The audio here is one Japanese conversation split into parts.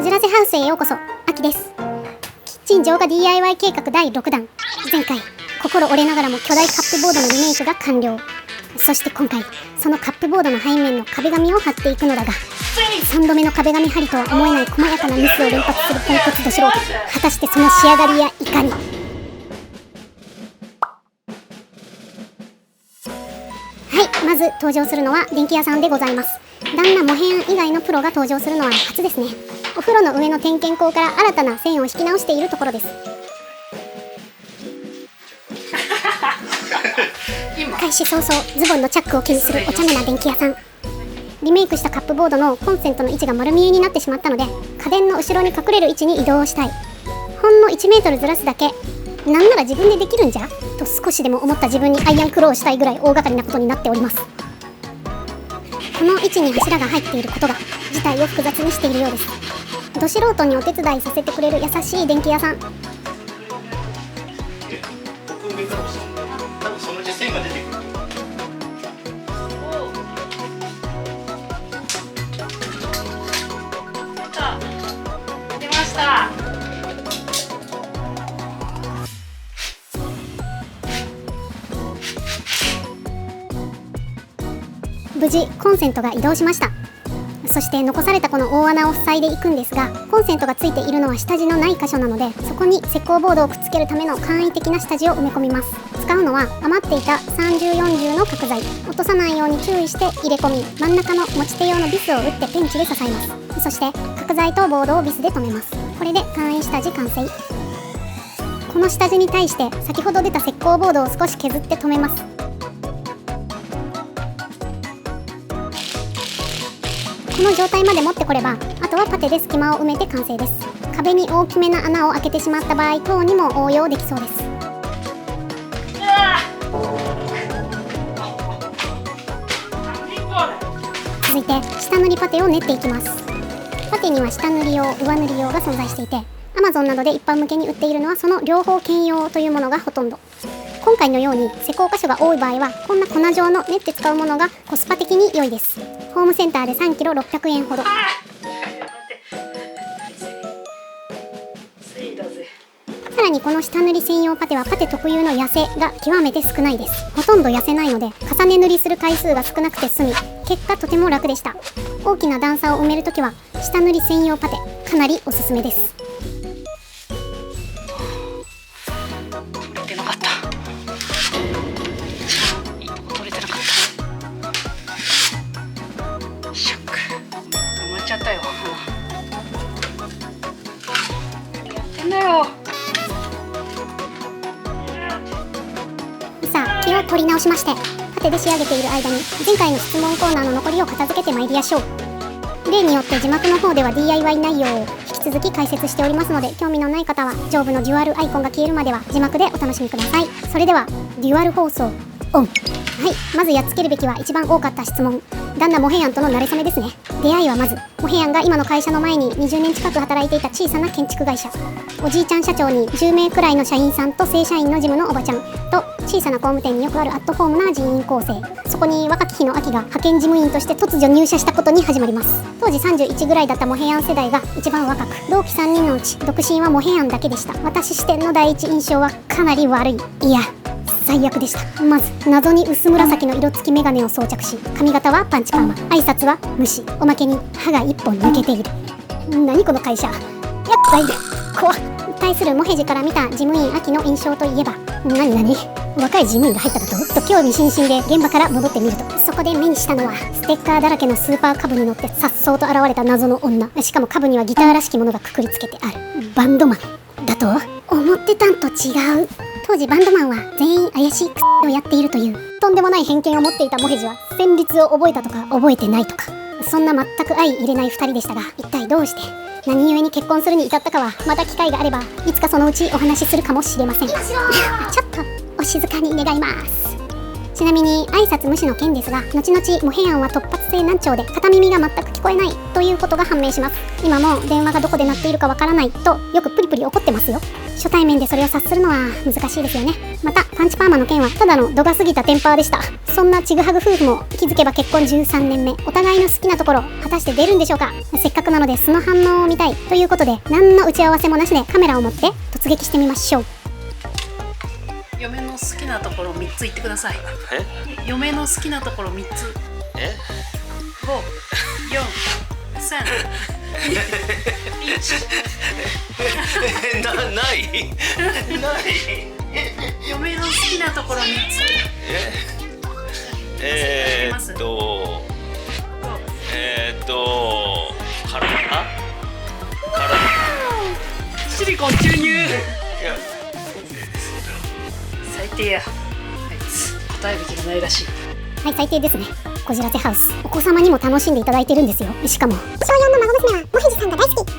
じらせハウスへようこそ。秋です。キッチン浄化 DIY 計画第6弾。前回心折れながらも巨大カップボードのリメイクが完了。そして今回そのカップボードの背面の壁紙を貼っていくのだが、3度目の壁紙貼りとは思えない細やかなミスを連発するポンコツど素人。果たしてその仕上がりやいかに。まず登場するのは電気屋さんでございます。旦那モヘヤン以外のプロが登場するのは初ですね。お風呂の上の点検口から新たな線を引き直しているところです。開始早々ズボンのチャックを気にするお茶目な電気屋さん。リメイクしたカップボードのコンセントの位置が丸見えになってしまったので、家電の後ろに隠れる位置に移動したい。ほんの1メートルずらすだけ、なんなら自分でできるんじゃと少しでも思った自分にアイアンクローしたいぐらい大掛かりなことになっております。この位置に柱が入っていることが事態を複雑にしているようです。ど素人にお手伝いさせてくれる優しい電気屋さん。僕上から押したんで、多分そのうち線が出てくる。出ました。無事コンセントが移動しました。そして残されたこの大穴を塞いでいくんですが、コンセントがついているのは下地のない箇所なので、そこに石膏ボードをくっつけるための簡易的な下地を埋め込みます。使うのは余っていた3040の角材。落とさないように注意して入れ込み、真ん中の持ち手用のビスを打ってペンチで支えます。そして角材とボードをビスで留めます。これで簡易下地完成。この下地に対して先ほど出た石膏ボードを少し削って留めます。この状態まで持ってこれば、あとはパテで隙間を埋めて完成です。壁に大きめな穴を開けてしまった場合等にも応用できそうです。続いて下塗りパテを練っていきます。パテには下塗り用、上塗り用が存在していて、Amazon などで一般向けに売っているのはその両方兼用というものがほとんど。今回のように施工箇所が多い場合は、こんな粉状の練って使うものがコスパ的に良いです。ホームセンターで3キロ600円ほど。さらにこの下塗り専用パテはパテ特有のヤセが極めて少ないです。ほとんどヤセないので重ね塗りする回数が少なくて済み、結果とても楽でした。大きな段差を埋めるときは下塗り専用パテ、かなりおすすめです。取れてなかった。いいとこ取れてなかった。ショック。埋まっちゃったよ。やってんだよ。さあ、気を取り直しまして、パテで仕上げている間に前回の質問コーナーの残りを片付けてまいりましょう。例によって字幕の方では DIY 内容を引き続き解説しておりますので、興味のない方は上部のデュアルアイコンが消えるまでは字幕でお楽しみください。それではデュアル放送オン。はい、まずやっつけるべきは一番多かった質問、旦那モヘヤンとの馴れ初めですね。出会いはまずモヘヤンが今の会社の前に20年近く働いていた小さな建築会社。おじいちゃん社長に10名くらいの社員さんと正社員の事務のおばちゃんと小さな工務店によくあるアットホームな人員構成。そこに若き日の秋が派遣事務員として突如入社したことに始まります。当時31ぐらいだったモヘヤン世代が一番若く、同期3人のうち独身はモヘヤンだけでした。私視点の第一印象はかなり悪い、いや最悪でした。まず謎に薄紫の色付きメガネを装着し、髪型はパンチパーマ、挨拶は無視、おまけに歯が1本抜けている。何この会社、やっばい、怖っ。対するモヘジから見た事務員秋の印象といえば、若い事務員が入っただと興味津々で現場から戻ってみると、そこで目にしたのはステッカーだらけのスーパーカブに乗って颯爽と現れた謎の女。しかもカブにはギターらしきものがくくりつけてある。バンドマンだと思ってたんと違う。当時バンドマンは全員怪しいをやっているというとんでもない偏見を持っていたモヘジは、旋律を覚えたとか覚えてないとか、そんな全く相入れない2人でしたが、一体どうして何故に結婚するに至ったかは、また機会があればいつかそのうちお話しするかもしれません。ちょっとお静かに願います。ちなみに挨拶無視の件ですが、後々モヘヤンは突発性難聴で片耳が全く聞こえないということが判明します。今も電話がどこで鳴っているかわからないとよくプリプリ怒ってますよ。初対面でそれを察するのは難しいですよね。またパンチパーマの件はただの度が過ぎたテンパーでした。そんなちぐはぐ夫婦も気づけば結婚13年目、お互いの好きなところ果たして出るんでしょうか。せっかくなので素の反応を見たいということで、何の打ち合わせもなしでカメラを持って突撃してみましょう。嫁の好きなところ3つ言ってください。え嫁の好きなところ3つ。え5、4、3、1。ない嫁の好きなところ3つ。シリコン注入。いや最低や。あいつ答える気がないらしい。はい、最低ですね。こじらせハウス、お子様にも楽しんでいただいてるんですよ。しかも小4の孫娘はモヘジさんが大好き。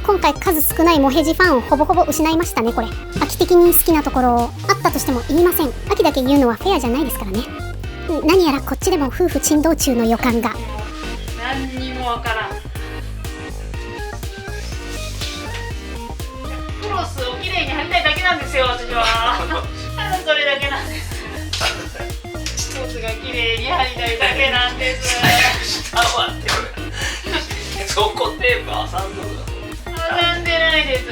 今回数少ないモヘジファンをほぼほぼ失いましたね。これ秋的に好きなところあったとしても言いません。秋だけ言うのはフェアじゃないですからね。何やらこっちでも夫婦珍道中の予感が。何にもわからん。クロスをきれいに貼りたいだけなんですよ、私は。ただそれだけなんです。一つがきれいに貼りたいだけなんです。下はってそこテープ挟んどる挟んでないです。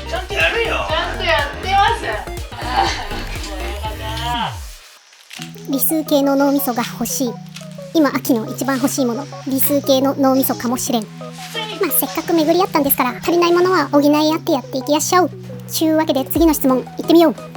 ちゃんとやるよ。ちゃんとやってます。もうよかった。理数系の脳みそが欲しい。今秋の一番欲しいもの、理数系の脳みそかもしれん。まあせっかく巡り合ったんですから、足りないものは補い合ってやっていきやっしゃう。ちゅうわけで次の質問いってみよう。 DIY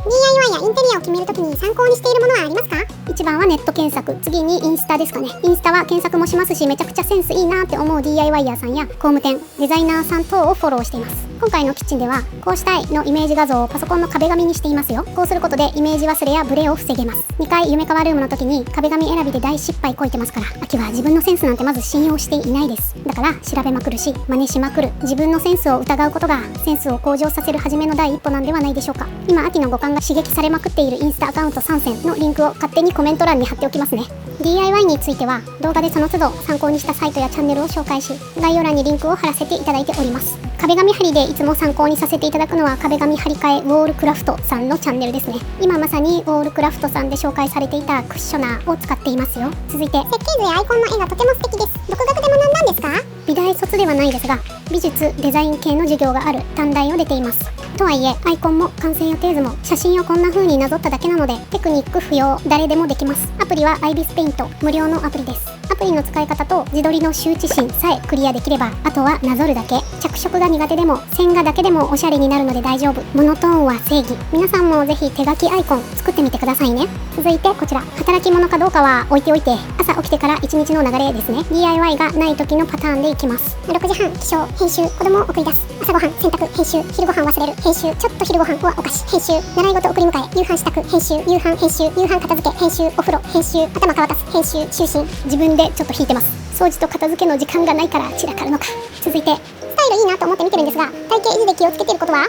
やインテリアを決めるときに参考にしているものはありますか？一番はネット検索、次にインスタですかね。インスタは検索もしますし、めちゃくちゃセンスいいなって思う DIY ヤーさんや工務店、デザイナーさん等をフォローしています。今回のキッチンではこうしたいのイメージ画像をパソコンの壁紙にしていますよ。こうすることでイメージ忘れやブレを防げます。2回夢川ルームの時に壁紙選びで大失敗こいてますから、秋は自分のセンスなんてまず信用していないです。だから調べまくるし真似しまくる。自分のセンスを疑うことがセンスを向上させる初めの第一歩なんではないでしょうか。今秋の五感が刺激されまくっているインスタアカウント3選のリンクを勝手にコメント欄に貼っておきますね。 DIY については動画でその都度参考にしたサイトやチャンネルを紹介し、概要欄にリンクを貼らせていただいております。壁紙貼りでいつも参考にさせていただくのは壁紙貼り替えウォールクラフトさんのチャンネルですね。今まさにウォールクラフトさんで紹介されていたクッショナーを使っていますよ。続いて設計図やアイコンの絵がとても素敵です。独学で学んだんですか？美大卒ではないですが、美術デザイン系の授業がある短大を出ています。とはいえアイコンも完成予定図も写真をこんな風になぞっただけなのでテクニック不要、誰でもできます。アプリは IBIS ペイント、無料のアプリです。アプリの使い方と自撮りの羞恥心さえクリアできれば、あとはなぞるだけ。着色が苦手でも線画だけでもおしゃれになるので大丈夫。モノトーンは正義。皆さんもぜひ手書きアイコン作ってみてくださいね。続いてこちら、働き者かどうかは置いておいて、朝起きてから1日の流れですね。 DIY がない時のパターンでいきます。6時半起床、編集、子供を送り出す、朝ごはん、洗濯、編集、昼ごはん忘れる、編集、ちょっと昼ごはんはお菓子、編集、習い事送り迎え、夕飯支度、編集、夕飯編集、夕飯片付け、編集、お風呂、編集、頭乾かす、編集、就寝。自分でちょっと引いてます。掃除と片付けの時間がないから散らかるのか。続いてスタイルいいなと思って見てるんですが、体型維持で気をつけていることは？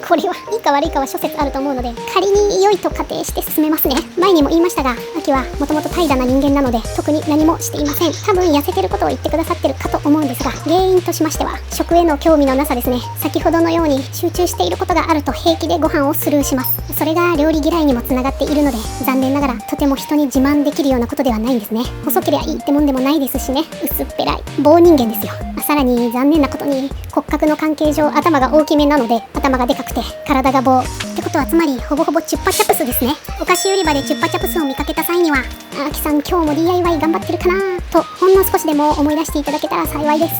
これはいいか悪いかは諸説あると思うので、仮に良いと仮定して進めますね。前にも言いましたが、秋はもともと怠惰な人間なので特に何もしていません。多分痩せてることを言ってくださってるかと思うんですが、原因としましては食への興味のなさですね。先ほどのように集中していることがあると平気でご飯をスルーします。それが料理嫌いにもつながっているので、残念ながらとても人に自慢できるようなことではないんですね。細ければいいってもんでもないですしね。薄っぺらい棒人間ですよ。さらに残念なことに骨格の関係上頭が大きめなので、頭がでかくて体が棒ってことは、つまりほぼほぼチュッパチャプスですね。お菓子売り場でチュッパチャプスを見かけた際には、あきさん今日も DIY 頑張ってるかなとほんの少しでも思い出していただけたら幸いです。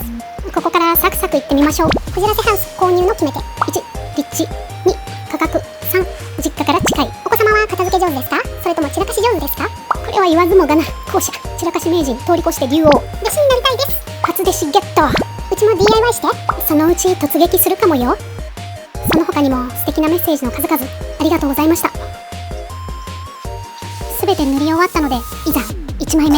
ここからサクサクいってみましょう。こじらせハウス購入の決め手、1、立地、2、価格、3、実家から近い。お子様は片付け上手ですか？それとも散らかし上手ですか？これは言わずもがな、後者。散らかし名人通り越して竜王。弟子になりたいです。初弟子ゲット。うちも DIY して。そのうち突撃するかもよ。その他にも素敵なメッセージの数々ありがとうございました。すべて塗り終わったので、いざ1枚目。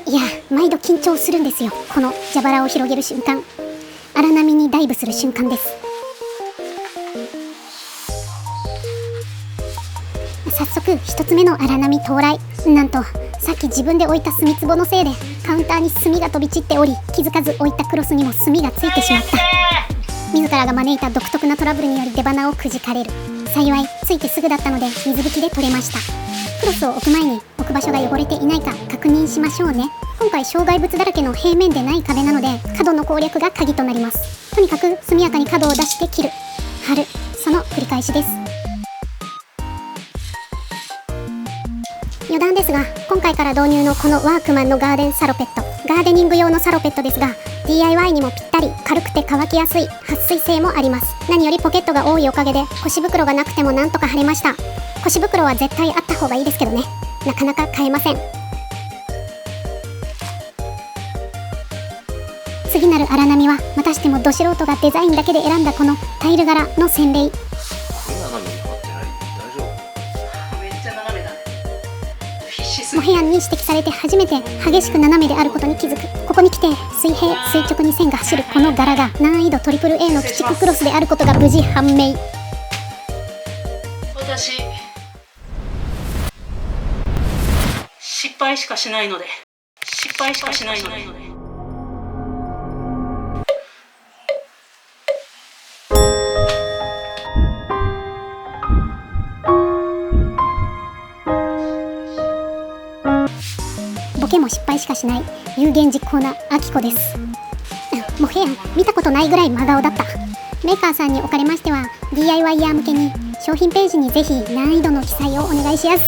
いや、毎度緊張するんですよ。この蛇腹を広げる瞬間、荒波にダイブする瞬間です。速1つ目の荒波到来。なんとさっき自分で置いた墨壺のせいでカウンターに墨が飛び散っており、気づかず置いたクロスにも墨がついてしまった。自らが招いた独特なトラブルにより出花をくじかれる。幸いついてすぐだったので水拭きで取れました。クロスを置く前に置く場所が汚れていないか確認しましょうね。今回障害物だらけの平面でない壁なので角の攻略が鍵となります。とにかく速やかに角を出して切る、貼る、その繰り返しです。余談ですが、今回から導入のこのワークマンのガーデンサロペット、ガーデニング用のサロペットですが DIY にもぴったり、軽くて乾きやすい、撥水性もあります。何よりポケットが多いおかげで腰袋がなくてもなんとか貼れました。腰袋は絶対あった方がいいですけどね、なかなか買えません。次なる荒波はまたしてもど素人がデザインだけで選んだこのタイル柄の洗礼。これ斜めに貼ってない？大丈夫？めっちゃ斜めだね。必死すモぎヘアンに指摘されて初めて激しく斜めであることに気づく。ここに来て水平垂直に線が走るこの柄が難易度 AAA の鬼畜クロスであることが無事判明。私失敗しかしないので、失敗しかしないので。ボケも失敗しかしない有言実行なアキコです。モヘアン見たことないぐらい真顔だった。メーカーさんにおかれましては DIY ヤー向けに商品ページにぜひ難易度の記載をお願いしやす。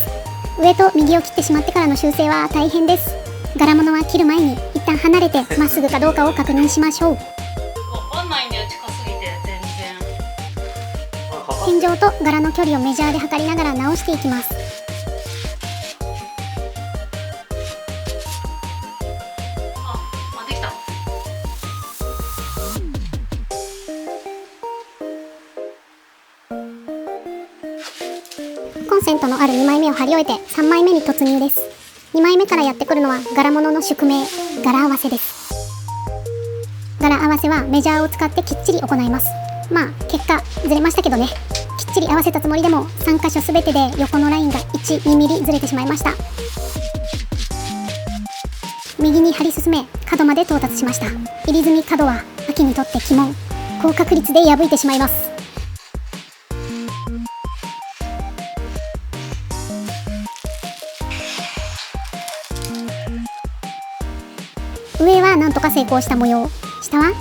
上と右を切ってしまってからの修正は大変です。柄物は切る前に一旦離れてまっすぐかどうかを確認しましょう。わかんないんだよ、近すぎて全然。天井と柄の距離をメジャーで測りながら直していきます。あ、できた。コンセントのある2枚目を貼り終えて3枚目に突入です。2枚目からやってくるのは柄物の宿命、柄合わせです。柄合わせはメジャーを使ってきっちり行います。まあ結果ずれましたけどね。きっちり合わせたつもりでも3箇所すべてで横のラインが 1,2 ミリずれてしまいました。右に張り進め角まで到達しました。入り墨角は秋にとって鬼門、高確率で破いてしまいます。上はなんとか成功した模様、下は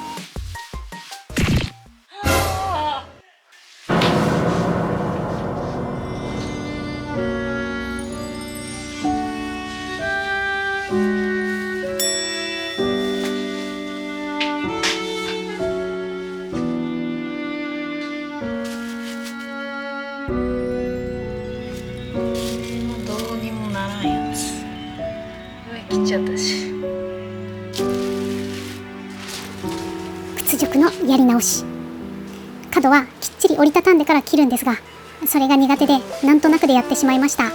どうにもならんやつ。上切っちゃったし。屈辱のやり直し。角はきっちり折りたたんでから切るんですが、それが苦手でなんとなくでやってしまいました。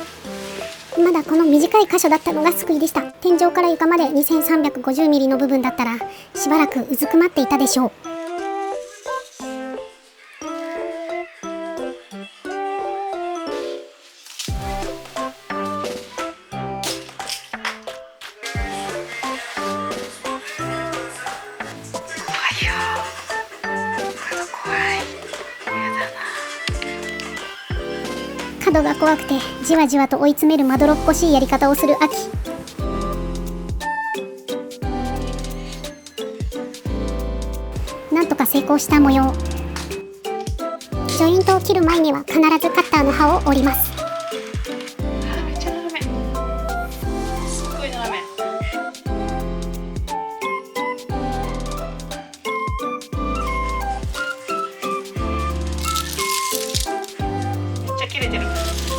まだこの短い箇所だったのが救いでした。天井から床まで 2350 ミリの部分だったらしばらくうずくまっていたでしょう。角が怖くてじわじわと追い詰めるまどろっこしいやり方をする秋。なんとか成功した模様。ジョイントを切る前には必ずカッターの刃を折ります。めっちゃ斜め。すっごい斜め。めっちゃ切れてる。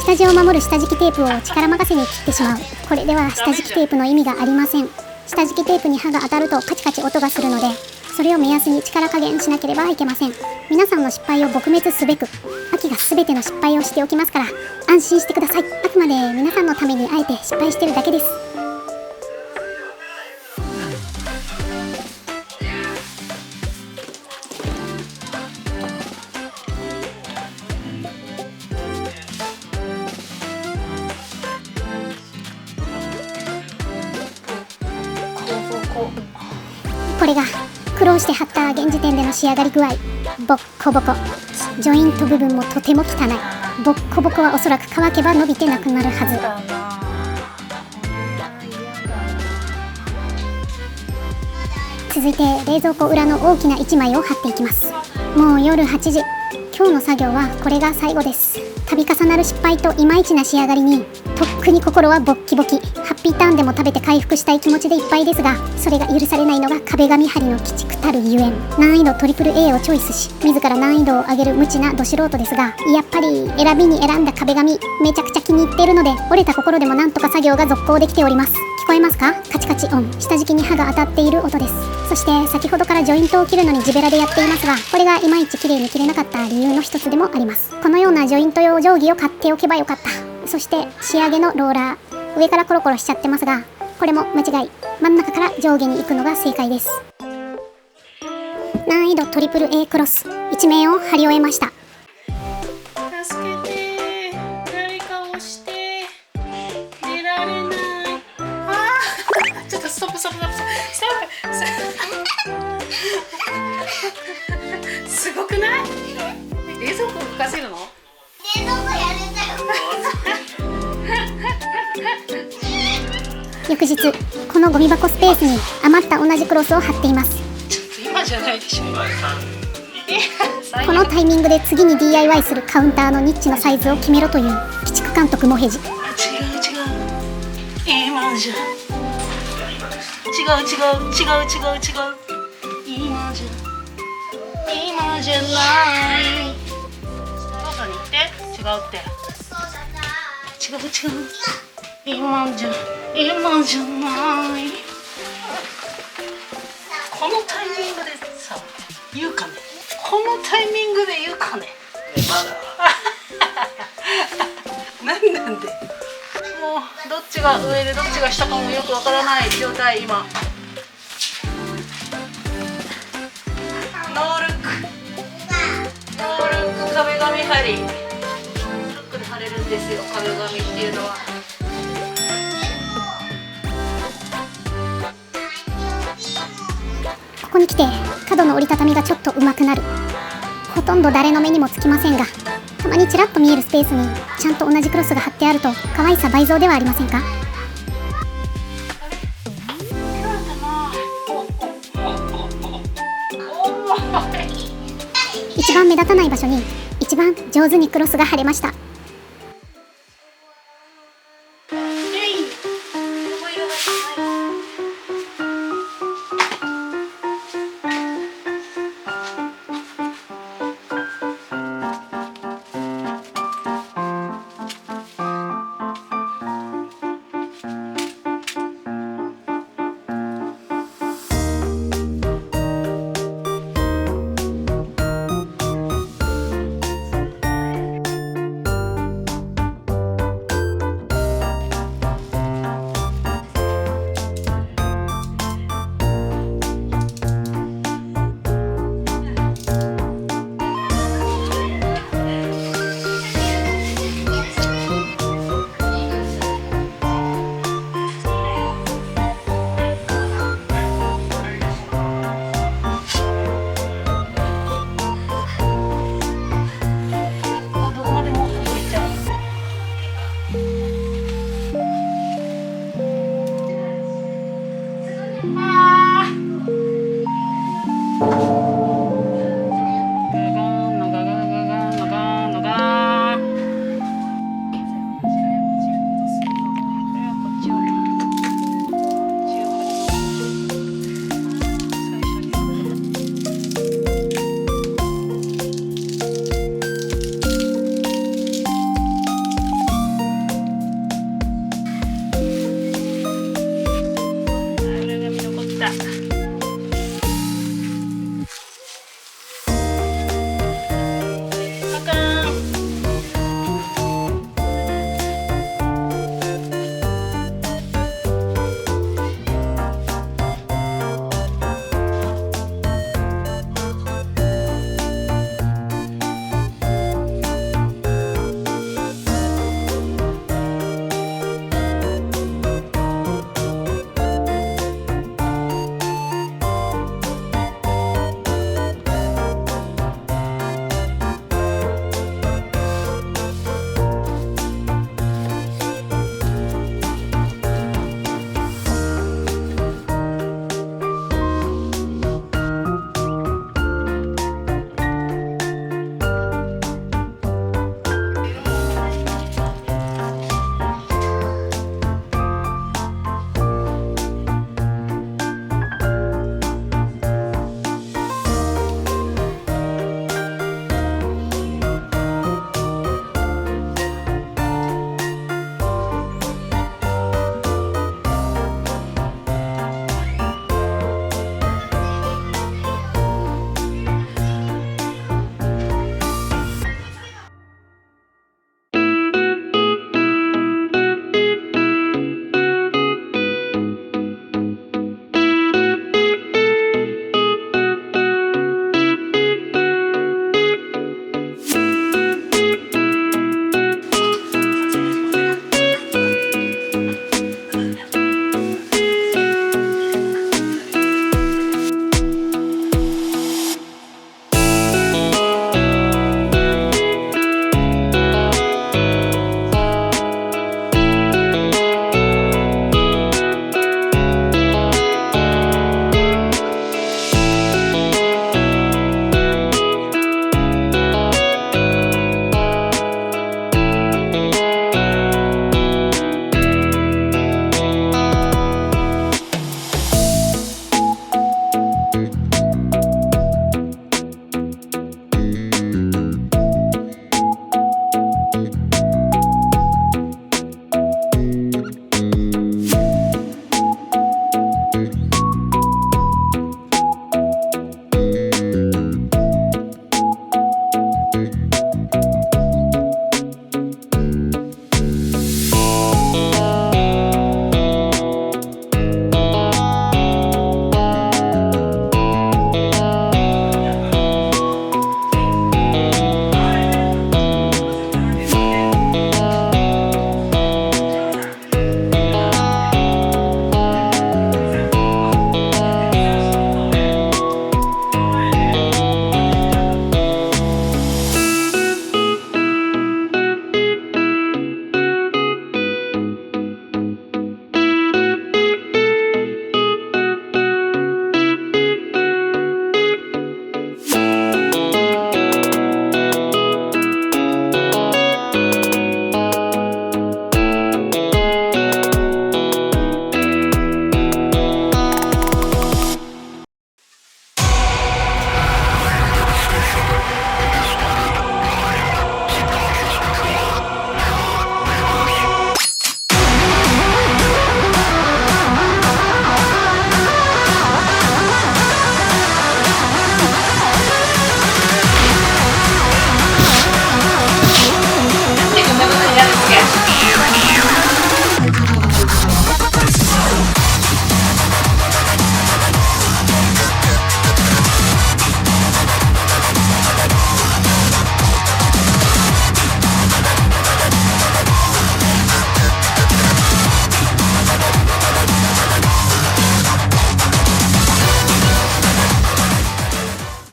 下地を守る下敷きテープを力任せに切ってしまう。これでは下敷きテープの意味がありません。下敷きテープに刃が当たるとカチカチ音がするので、それを目安に力加減しなければいけません。皆さんの失敗を撲滅すべく秋が全ての失敗をしておきますから安心してください。あくまで皆さんのためにあえて失敗してるだけです。ここれが苦労して貼った現時点での仕上がり具合。ボッコボコ。ジョイント部分もとても汚い。ボッコボコはおそらく乾けば伸びてなくなるはず。だな。続いて冷蔵庫裏の大きな1枚を貼っていきます。もう夜8時。今日の作業はこれが最後です。度重なる失敗といまいちな仕上がりにとっくに心はボッキボキ。ハッピーターンでも食べて回復したい気持ちでいっぱいですが、それが許されないのが壁紙貼りの鬼畜たるゆえん。難易度 AAA をチョイスし自ら難易度を上げる無知など素人ですが、やっぱり選びに選んだ壁紙めちゃくちゃ気に入っているので、折れた心でもなんとか作業が続行できております。聞こえますか？カチカチ音。下敷きに刃が当たっている音です。そして先ほどからジョイントを切るのに地べらでやっていますが、これがいまいち綺麗に切れなかった理由の一つでもあります。このようなジョイント用定規を買っておけばよかった。そして仕上げのローラー、上からコロコロしちゃってますが、これも間違い。真ん中から上下に行くのが正解です。難易度 AAA クロス1面を貼り終えました。助けて、誰か押して、出られない。ちょっとストップ。すごくない？冷蔵庫浮かせるの？翌日、このゴミ箱スペースに余った同じクロスを貼っています。ちょっと今じゃないでしょ。このタイミングで次に DIY するカウンターのニッチのサイズを決めろという鬼畜監督もへじ。違う。今じゃ。違う。今じゃない。外に行って。違うって。違う。今じゃない。このタイミングでさ、言うかね。このタイミングで言うかね。なんでもうどっちが上でどっちが下かもよくわからない状態今。ノールック壁紙貼り。ルックで貼れるんですよ、壁紙っていうのは。ここに来て角の折りたたみがちょっと上手くなる。ほとんど誰の目にもつきませんが、たまにちらっと見えるスペースにちゃんと同じクロスが貼ってあると可愛さ倍増ではありませんか？一番目立たない場所に一番上手にクロスが貼れました。た。